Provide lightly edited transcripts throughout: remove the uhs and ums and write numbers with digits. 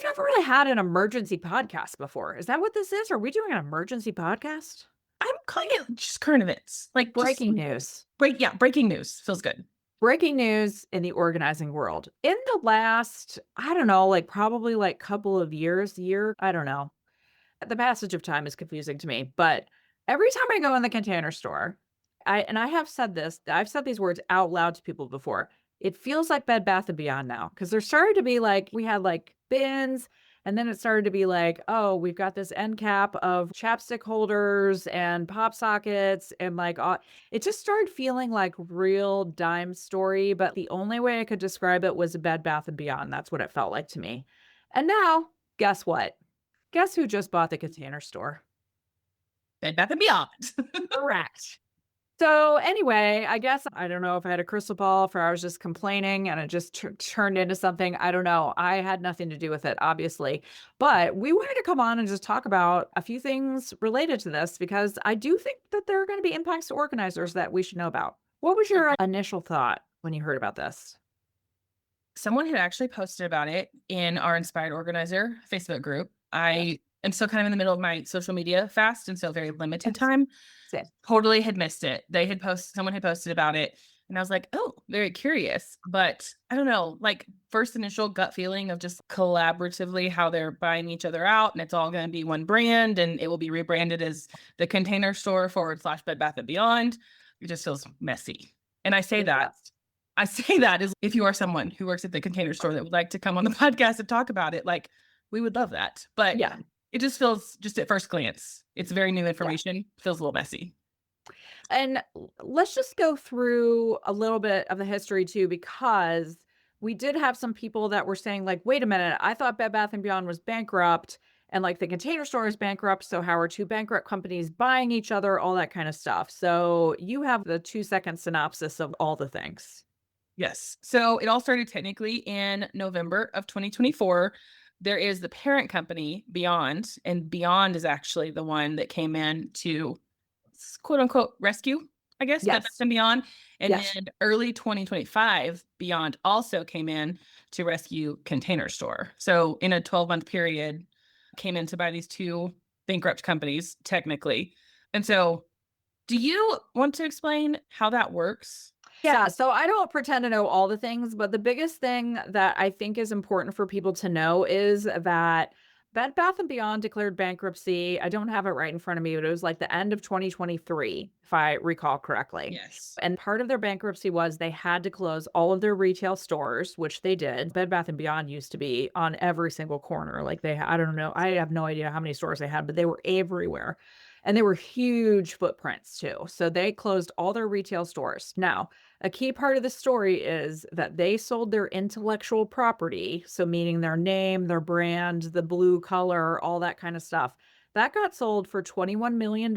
we've never really had an emergency podcast before. Is that what this is? Are we doing an emergency podcast? I'm calling it just current events, like just Breaking news. breaking news feels good. Breaking news in the organizing world. In the last, I don't know, like probably like couple of years, I don't know. The passage of time is confusing to me, but every time I go in the Container Store, I have said this, I've said these words out loud to people before. It feels like Bed Bath& and Beyond now because there started to be like we had like bins, and then it started to be like, "Oh, we've got this end cap of chapstick holders and pop sockets," and like, it just started feeling like real dime story, but the only way I could describe it was a Bed Bath& and Beyond. That's what it felt like to me. And now, guess what? Guess who just bought the Container Store? Bed Bath and Beyond. Correct. So anyway, I guess I don't know if I had a crystal ball or I was just complaining and it just turned into something. I don't know. I had nothing to do with it, obviously. But we wanted to come on and just talk about a few things related to this because I do think that there are going to be impacts to organizers that we should know about. What was your initial thought when you heard about this? Someone had actually posted about it in our Inspired Organizer Facebook group. Yes. I am still kind of in the middle of my social media fast, and so very limited Yes. time. Same. Totally had missed it. Someone had posted about it, and I was like, "Oh, very curious." But I don't know, like first initial gut feeling of just collaboratively how they're buying each other out, and it's all going to be one brand, and it will be rebranded as the Container Store / Bed Bath and Beyond. It just feels messy, and It does. I say that as if you are someone who works at the Container Store that would like to come on the podcast and talk about it, like we would love that. But Yeah. it just feels just at first glance, it's very new Yeah. information, feels a little messy. And let's just go through a little bit of the history too, because we did have some people that were saying, like, wait a minute, I thought Bed Bath and Beyond was bankrupt and like the Container Store is bankrupt. So how are two bankrupt companies buying each other? All that kind of stuff. So you have the 2-second synopsis of all the things. Yes. So it all started technically in November of 2024. There is the parent company, Beyond, and Beyond is actually the one that came in to quote unquote rescue, I guess, Bed Bath Yes. and Beyond. And Yes. then early 2025, Beyond also came in to rescue Container Store. So in a 12-month period, came in to buy these two bankrupt companies, technically. And so do you want to explain how that works? Yeah, so I don't pretend to know all the things, but the biggest thing that I think is important for people to know is that Bed Bath& and Beyond declared bankruptcy. I don't have it right in front of me, but it was like the end of 2023, if I recall correctly. Yes. And part of their bankruptcy was they had to close all of their retail stores, which they did. Bed Bath& and Beyond used to be on every single corner. Like I don't know, I have no idea how many stores they had, but they were everywhere. And they were huge footprints too. So they closed all their retail stores. Now, a key part of the story is that they sold their intellectual property, so meaning their name, their brand, the blue color, all that kind of stuff. That got sold for $21 million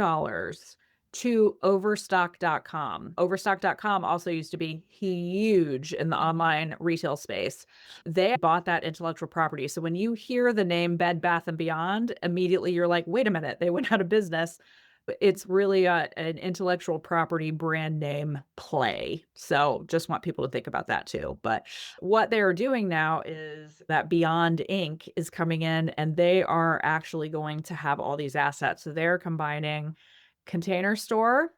to Overstock.com. Overstock.com also used to be huge in the online retail space. They bought that intellectual property. So when you hear the name Bed Bath& and Beyond, immediately you're like, wait a minute, they went out of business. It's really an intellectual property brand name play. So just want people to think about that too. But what they are doing now is that Beyond Inc. is coming in and they are actually going to have all these assets. So they're combining Container Store,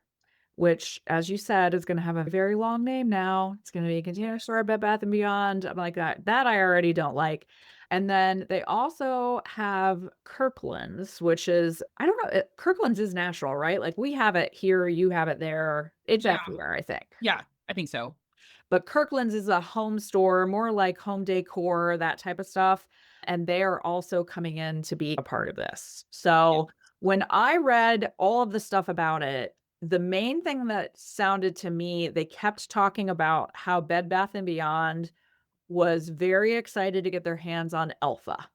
which, as you said, is going to have a very long name now. It's going to be Container Store, Bed Bath& and Beyond. I'm like that. That I already don't like. And then they also have Kirkland's, which is, I don't know, Kirkland's is national, right? Like we have it here, you have it there. It's Yeah. everywhere, I think. Yeah, I think so. But Kirkland's is a home store, more like home decor, that type of stuff. And they are also coming in to be a part of this. Yeah. So when I read all of the stuff about it, the main thing that sounded to me, they kept talking about how Bed Bath& and Beyond was very excited to get their hands on Elfa.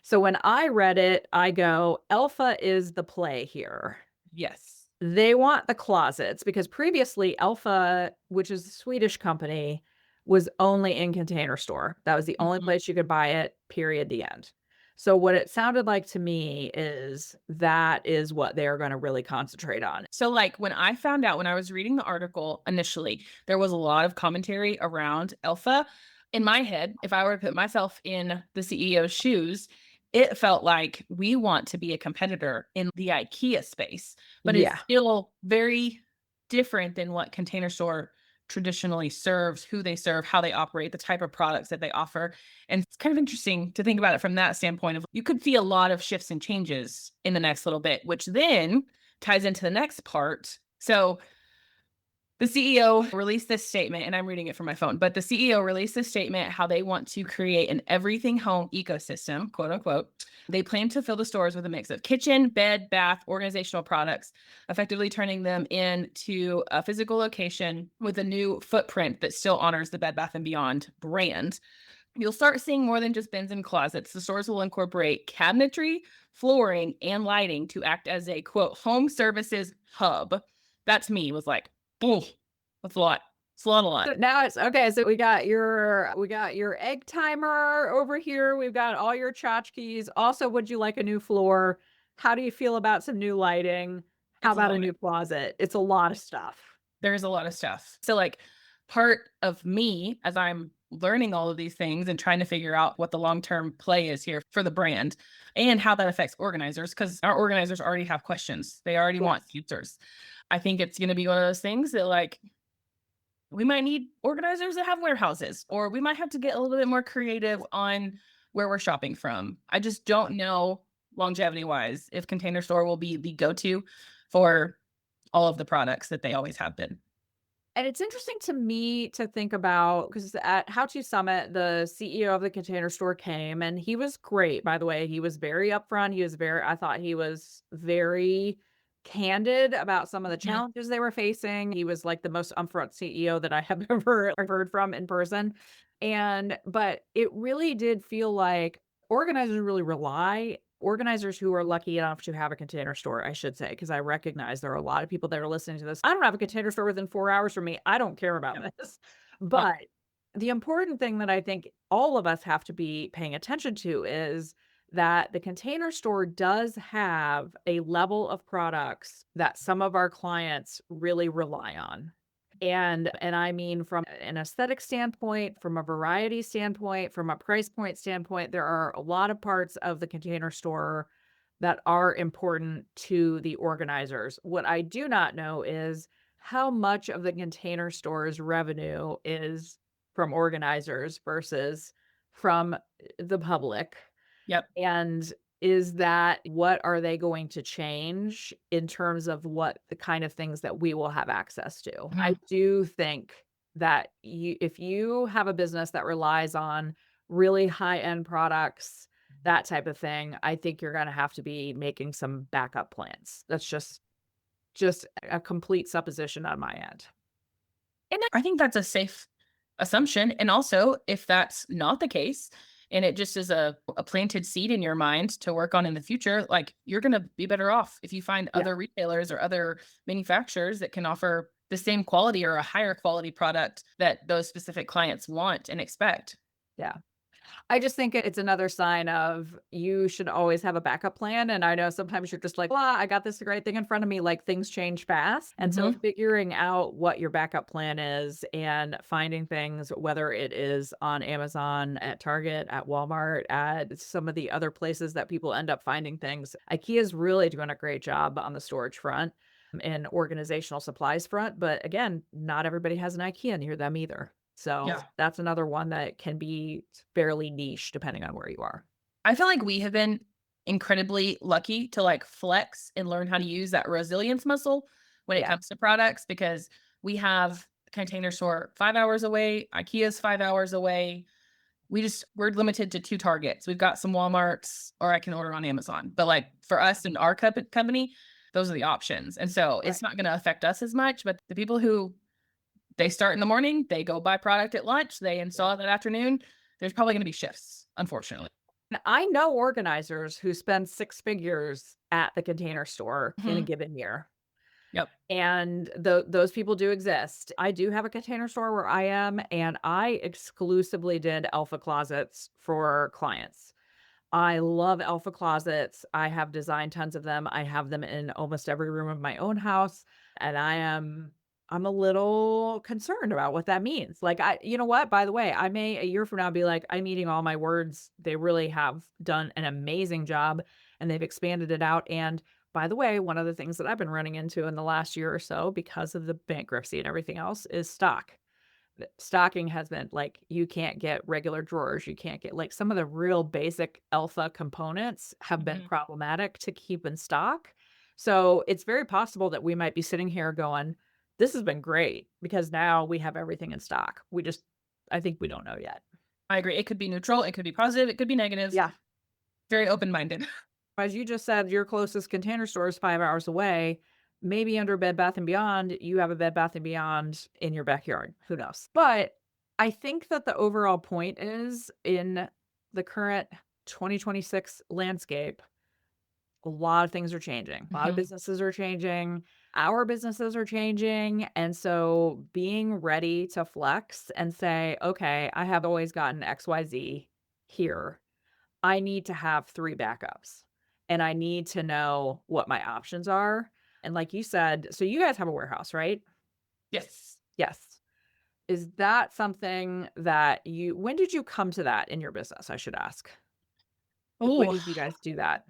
So when I read it, I go, Elfa is the play here. Yes. They want the closets because previously Elfa, which is a Swedish company, was only in Container Store. That was the only Mhm. place you could buy it, period, the end. So what it sounded like to me is that is what they're going to really concentrate on. So, like, when I found out when I was reading the article initially, there was a lot of commentary around Elfa. In my head, if I were to put myself in the CEO's shoes, it felt like we want to be a competitor in the IKEA space, but it's Yeah. still very different than what Container Store traditionally serves, who they serve, how they operate, the type of products that they offer. And it's kind of interesting to think about it from that standpoint of you could see a lot of shifts and changes in the next little bit, which then ties into the next part. So the CEO released this statement, and I'm reading it from my phone, but the CEO released this statement how they want to create an everything home ecosystem, quote unquote. They plan to fill the stores with a mix of kitchen, bed, bath, organizational products, effectively turning them into a physical location with a new footprint that still honors the Bed Bath and Beyond brand. You'll start seeing more than just bins and closets. The stores will incorporate cabinetry, flooring, and lighting to act as a quote home services hub. That's me, was like, oh, that's a lot. It's a lot. So now it's okay, so we got your egg timer over here, we've got all your tchotchkes. Also, would you like a new floor? How do you feel about some new lighting? How It's a about a lot. new closet? It's a lot of stuff. There's a lot of stuff. So, like, part of me as I'm learning all of these things and trying to figure out what the long term play is here for the brand and how that affects organizers, because our organizers already have questions. They already want Yes. answers. I think it's going to be one of those things that, like, we might need organizers that have warehouses, or we might have to get a little bit more creative on where we're shopping from. I just don't know longevity wise if Container Store will be the go to for all of the products that they always have been. And it's interesting to me to think about because at How To Summit, the CEO of the Container Store came and he was great, by the way. He was very upfront. I thought he was very candid about some of the Mhm. challenges they were facing. He was like the most upfront CEO that I have ever heard from in person. But it really did feel like organizers who are lucky enough to have a Container Store, I should say, because I recognize there are a lot of people that are listening to this. I don't have a Container Store within 4 hours from me. I don't care about Yep. this. Uh, But the important thing that I think all of us have to be paying attention to is that the Container Store does have a level of products that some of our clients really rely on. And I mean from an aesthetic standpoint, from a variety standpoint, from a price point standpoint, there are a lot of parts of the Container Store that are important to the organizers. What I do not know is how much of the Container Store's revenue is from organizers versus from the public. yep. And is that what are they going to change in terms of what the kind of things that we will have access to? I Mhm. do think that if you have a business that relies on really high-end products, that type of thing, I think you're gonna have to be making some backup plans. That's just a complete supposition on my end. And I think that's a safe assumption. And also, if that's not the case, and it just is a planted seed in your mind to work on in the future, like you're going to be better off if you find Yeah, other retailers or other manufacturers that can offer the same quality or a higher quality product that those specific clients want and expect. yeah. I just think it's another sign of you should always have a backup plan, and I know sometimes you're just like, "Well, I got this great thing in front of me," like, things change fast, and so Hmm. figuring out what your backup plan is and finding things, whether it is on Amazon, at Target, at Walmart, at some of the other places that people end up finding things. IKEA's really doing a great job on the storage front and organizational supplies front, but again, not everybody has an IKEA near them either. So, Yeah. that's another one that can be fairly niche depending on where you are. I feel like we have been incredibly lucky to like flex and learn how to use that resilience muscle when it Yeah, comes to products because we have a Container Store 5 hours away, IKEA's 5 hours away. We're limited to two Targets. We've got some Walmarts, or I can order on Amazon. But like for us and our company, those are the options. And so right. it's not going to affect us as much. But the people who they start in the morning, they go buy product at lunch, they Yeah. install it that afternoon. There's probably going to be shifts, unfortunately. And I know organizers who spend 6 figures at the Container Store in a Mhm. given year, Yep. and those people do exist. I do have a Container Store where I am, and I exclusively did Elfa closets for clients. I love Elfa closets. I have designed tons of them. I have them in almost every room of my own house, and I am I'm a little concerned about what that means. Like, you know what? By the way, I may a year from now be like, I'm eating all my words. They really have done an amazing job and they've expanded it out. And by the way, one of the things that I've been running into in the last year or so because of the bankruptcy and everything else is stock. Stocking has been like, you can't get regular drawers. You can't get like some of the real basic alpha components have been Mhm. problematic to keep in stock. So it's very possible that we might be sitting here going, this has been great because now we have everything in stock. I think we don't know yet. I agree. It could be neutral, it could be positive, it could be negative. Yeah. Very open-minded. As you just said, your closest Container Store is 5 hours away. Maybe under Bed Bath& and Beyond, you have a Bed Bath& and Beyond in your backyard. Who knows? But I think that the overall point is in the current 2026 landscape, a lot of things are changing. A lot of Mhm. businesses are changing. Our businesses are changing. And so being ready to flex and say, okay, I have always gotten XYZ here. I need to have 3 backups, and I need to know what my options are, and like you said so you guys have a warehouse, right? Yes. Yes. Is that something that you when did you come to that in your business, I should ask? Like, when Oh, did you guys do that?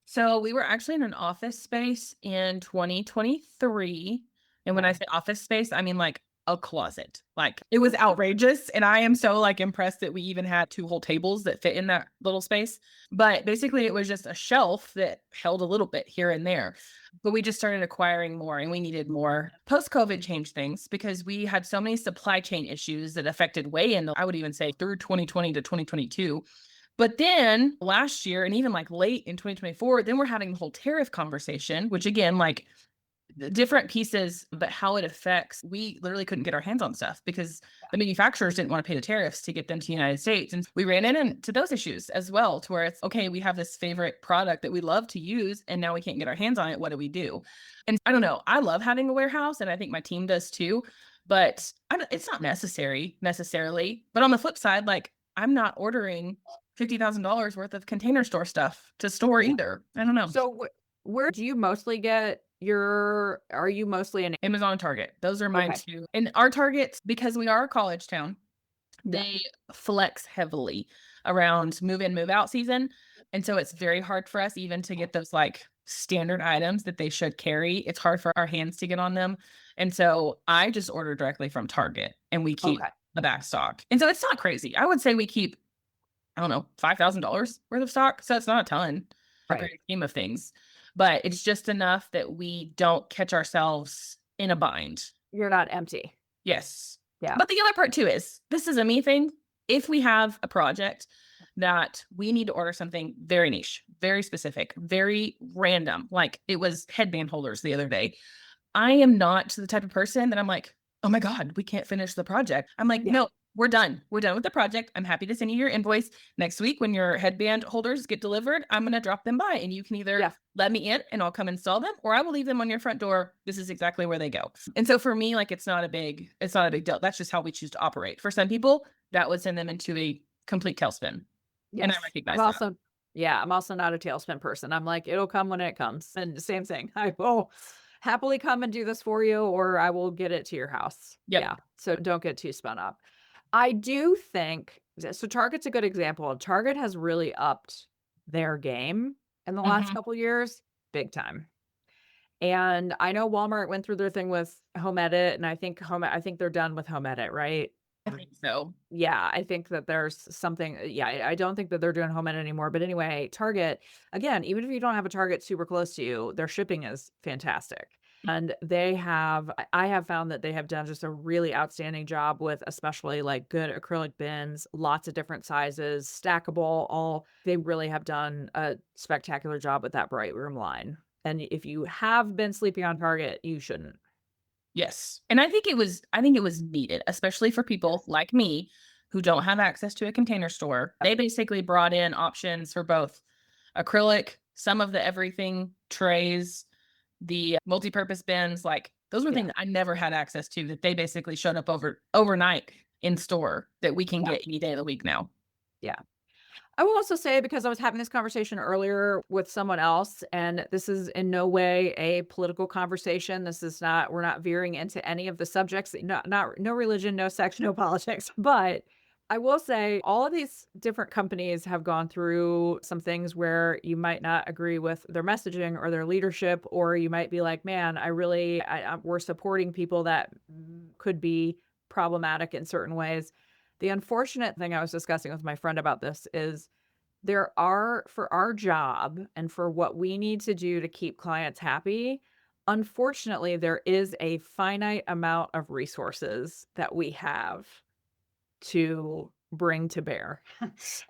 so we were actually in an office space in 2023, and when I Okay. say office space, I mean, like, a closet. Like, it was outrageous, and I am so, like, impressed that we even had 2 whole tables that fit in that little space, but basically, it was just a shelf that held a little bit here and there, but we just started acquiring more, and we needed more. Post-COVID changed things because we had so many supply chain issues that affected way into I would even say through 2020 to 2022. But then last year and even like late in 2024, then we're having the whole tariff conversation, which again, like the different pieces, but how it affects, we literally couldn't get our hands on stuff because the manufacturers didn't want to pay the tariffs to get them to the United States. And we ran into those issues as well, to where it's okay, we have this favorite product that we love to use, and now we can't get our hands on it. What do we do? And I don't know. I love having a warehouse, and I think my team does too, but it's not necessary necessarily. But on the flip side, like I'm not ordering $50,000 worth of Container Store stuff to store Yeah. either. I don't know. So, where do you mostly get your are you mostly an Amazon and Target. Those are mine okay. too. And our Targets, because we are a college town, Yeah. they flex heavily around move in, move out season. And so it's very hard for us even to get those like standard items that they should carry. It's hard for our hands to get on them. And so I just order directly from Target and we keep Okay. the back stock. And so it's not crazy. I would say we keep, I don't know, $5,000 worth of stock. So it's not a ton in the Right. grand scheme of things, but it's just enough that we don't catch ourselves in a bind. You're not empty. Yes. Yeah. But the other part too is this is a me thing. If we have a project that we need to order something very niche, very specific, very random, like it was headband holders the other day. I am not the type of person that I'm like, "Oh my god, we can't finish the project." I'm like, Yeah. "No, we're done. We're done with the project. I'm happy to send you your invoice next week when your headband holders get delivered. I'm gonna drop them by, and you can either Yeah. let me in and I'll come install them, or I will leave them on your front door. This is exactly where they go." And so for me, like it's not a big deal. That's just how we choose to operate. For some people, that would send them into a complete tailspin, and I Yes. recognize that. I'm also not a tailspin person. I'm like, it'll come when it comes. And same thing. I will happily come and do this for you, or I will get it to your house. Yep. Yeah. So don't get too spun up. I do think so Target's a good example. Target has really upped their game in the last Mhm. couple years, big time. And I know Walmart went through their thing with Home Edit, and I think they're done with Home Edit, right? I think so. Yeah, I think that there's something yeah, I don't think that they're doing home ed anymore, but anyway, Target, again, even if you don't have a Target super close to you, their shipping is fantastic. And I have found that they have done just a really outstanding job with especially like good acrylic bins, lots of different sizes, stackable, all they really have done a spectacular job with that Bright Room line. And if you have been sleeping on Target, you shouldn't. Yes. And I think it was needed, especially for people Yes. like me who don't have access to a Container Store. They basically brought in options for both acrylic, some of the everything trays, the multi-purpose bins, like those were Yeah. things I never had access to that they basically showed up overnight in store that we can Yeah. get any day of the week now. Yeah. I will also say, because I was having this conversation earlier with someone else, and this is in no way a political conversation. This is not, we're not veering into any of the subjects, no religion, no sex, no politics. But I will say all of these different companies have gone through some things where you might not agree with their messaging or their leadership, or you might be like, man, we're supporting people that could be problematic in certain ways. The unfortunate thing, I was discussing with my friend about this, is for our job and for what we need to do to keep clients happy, unfortunately, there is a finite amount of resources that we have to bring to bear.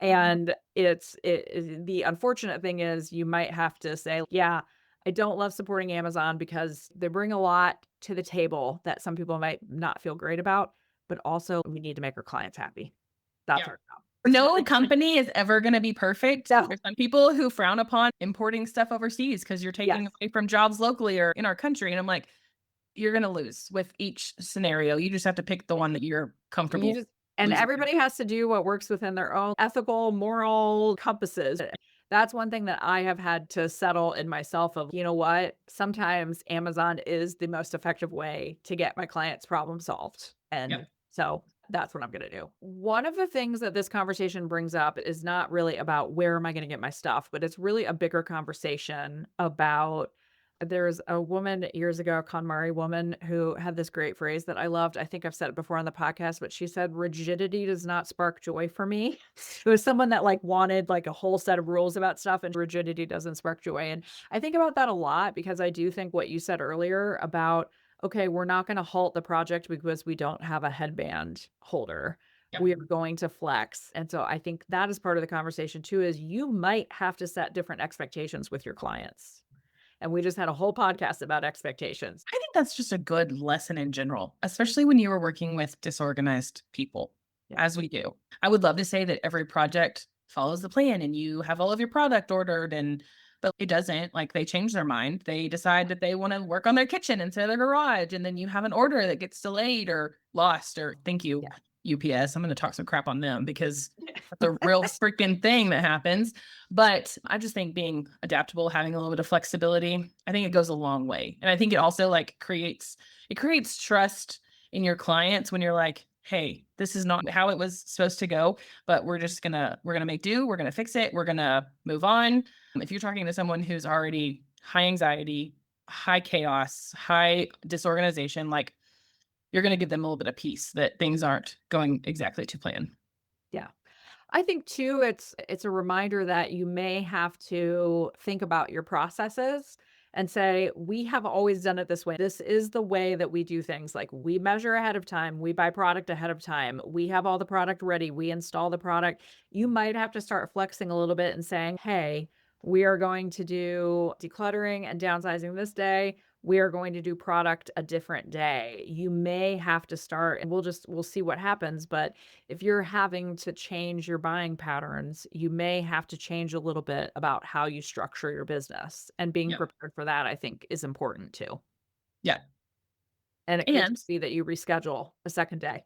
And the unfortunate thing is you might have to say, yeah, I don't love supporting Amazon because they bring a lot to the table that some people might not feel great about, but also we need to make our clients happy. That's Yeah. our job. No company is ever going to be perfect. So, There's some people who frown upon importing stuff overseas because you're yes. taking away from jobs locally or in our country. And I'm like, you're going to lose with each scenario. You just have to pick the one that you're You comfortable just and losing. everybody has to do what works within their own ethical, moral compasses. That's one thing that I have had to settle in myself of, you know what? Sometimes Amazon is the most effective way to get my client's problem solved. Yeah. And so that's what I'm going to do. One of the things that this conversation brings up is not really about where am I going to get my stuff, but it's really a bigger conversation about, there's a woman years ago, a KonMari woman, who had this great phrase that I loved. I think I've said it before on the podcast, but she said, "Rigidity does not spark joy for me." It was someone that like wanted like a whole set of rules about stuff, and rigidity doesn't spark joy. And I think about that a lot because I do think what you said earlier about, okay, we're not going to halt the project because we don't have a headband holder. Yeah. We are going to flex. And so I think that is part of the conversation too, is you might have to set different expectations with your clients. And we just had a whole podcast about expectations. I think that's just a good lesson in general, especially when you were working with disorganized people, Yeah. as we do. I would love to say that every project follows the plan and you have all of your product ordered but it doesn't. Like they change their mind. They decide that they want to work on their kitchen instead of their garage and then you have an order that gets delayed or lost or thank you Yeah. UPS. I'm going to talk some crap on them because that's a real freaking thing that happens. But I just think being adaptable, having a little bit of flexibility, I think it goes a long way. And I think it also like creates trust in your clients when you're like, hey, this is not how it was supposed to go, but we're gonna make do, we're gonna fix it, we're gonna move on. If you're talking to someone who's already high anxiety, high chaos, high disorganization, like you're gonna give them a little bit of peace that things aren't going exactly to plan. Yeah. I think too, it's a reminder that you may have to think about your processes and say, we have always done it this way. This is the way that we do things. Like we measure ahead of time, we buy product ahead of time, we have all the product ready, we install the product. You might have to start flexing a little bit and saying, hey, we are going to do decluttering and downsizing this day. We are going to do product a different day. You may have to start, and we'll see what happens. But if you're having to change your buying patterns, you may have to change a little bit about how you structure your business. And being Yeah. prepared for that, I think, is important too. Yeah. And it could And just be that you reschedule a second day.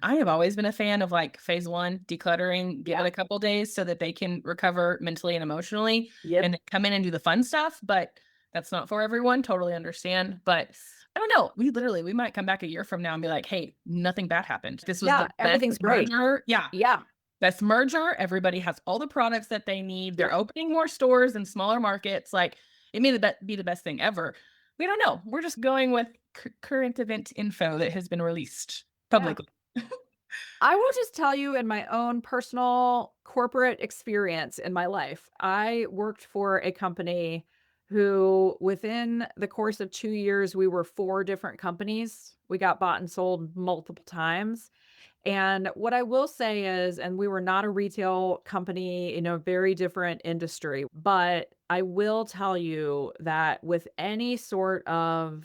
I have always been a fan of like phase one, decluttering, give Yeah. it a couple days so that they can recover mentally and emotionally Yep. and then come in and do the fun stuff. But that's not for everyone. Totally understand. But I don't know. We might come back a year from now and be like, hey, nothing bad happened. This was Yeah. the best Everything's great. merger. Yeah. Yeah. Best merger. Everybody has all the products that they need. Yeah. They're opening more stores in smaller markets. Like it may be the best thing ever. We don't know. We're just going with current event info that has been released Yeah. publicly. I will just tell you, in my own personal corporate experience in my life, I worked for a company who, within the course of 2 years, we were 4 different companies. We got bought and sold multiple times. And what I will say is, and we were not a retail company in a very different industry, but I will tell you that with any sort of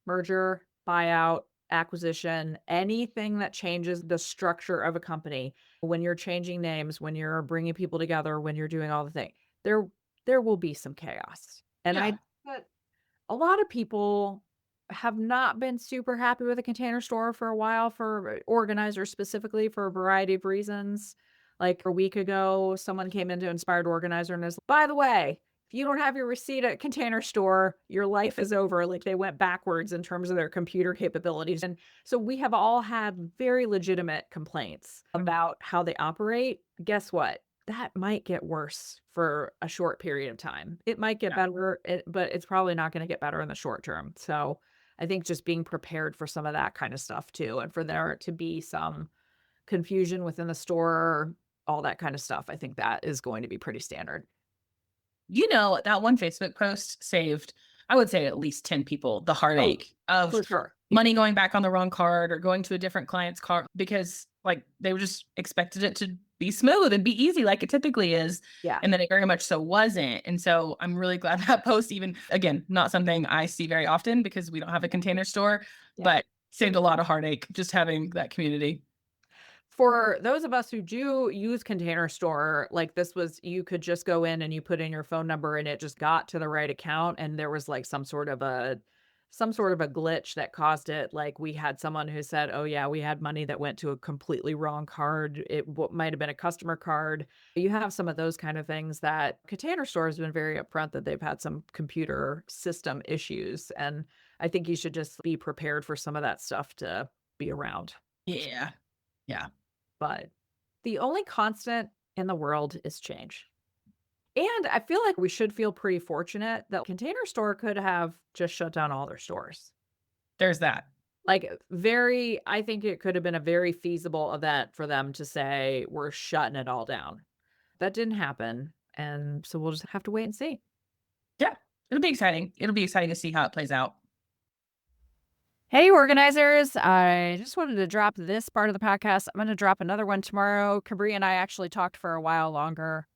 merger, buyout, acquisition, anything that changes the structure of a company, when you're changing names, when you're bringing people together, when you're doing all the things, there there will be some chaos. And I Yeah. think that a lot of people have not been super happy with a Container Store for a while, for organizers specifically, for a variety of reasons. Like a week ago, someone came into Inspired Organizer and is, by the way, if you don't have your receipt at Container Store, your life is over. Like they went backwards in terms of their computer capabilities. And so we have all had very legitimate complaints about how they operate. Guess what? That might get worse for a short period of time. It might get Yeah. better, but it's probably not going to get better in the short term. So I think just being prepared for some of that kind of stuff too, and for there to be some confusion within the store, all that kind of stuff. I think that is going to be pretty standard. You know, that one Facebook post saved, I would say, at least 10 people the Oh, heartache of for sure. money going back on the wrong card or going to a different client's card because, like, they were just expected it to be smooth and be easy like it typically is, Yeah. and then it very much so wasn't, and so I'm really glad that post even again, not something I see very often because we don't have a Container Store, Yeah. but saved a lot of heartache just having that community. For those of us who do use Container Store, like this was you could just go in and you put in your phone number and it just got to the right account and there was like some sort of a glitch that caused it. Like we had someone who said, "Oh yeah, we had money that went to a completely wrong card. It might have been a customer card." You have some of those kind of things that Container Store has been very upfront that they've had some computer system issues, and I think you should just be prepared for some of that stuff to be around. Yeah. Yeah. But the only constant in the world is change. And I feel like we should feel pretty fortunate that Container Store could have just shut down all their stores. There's that. Like, I think it could have been a very feasible event for them to say, we're shutting it all down. That didn't happen. And so we'll just have to wait and see. Yeah. It'll be exciting. It'll be exciting to see how it plays out. Hey, organizers. I just wanted to drop this part of the podcast. I'm going to drop another one tomorrow. Cabri and I actually talked for a while longer.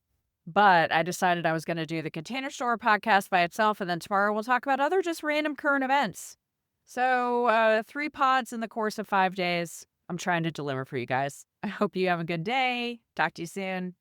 But I decided I was going to do the Container Store podcast by itself, and then tomorrow we'll talk about other just random current events. So, 3 pods in the course of 5 days. I'm trying to deliver for you guys. I hope you have a good day. Talk to you soon.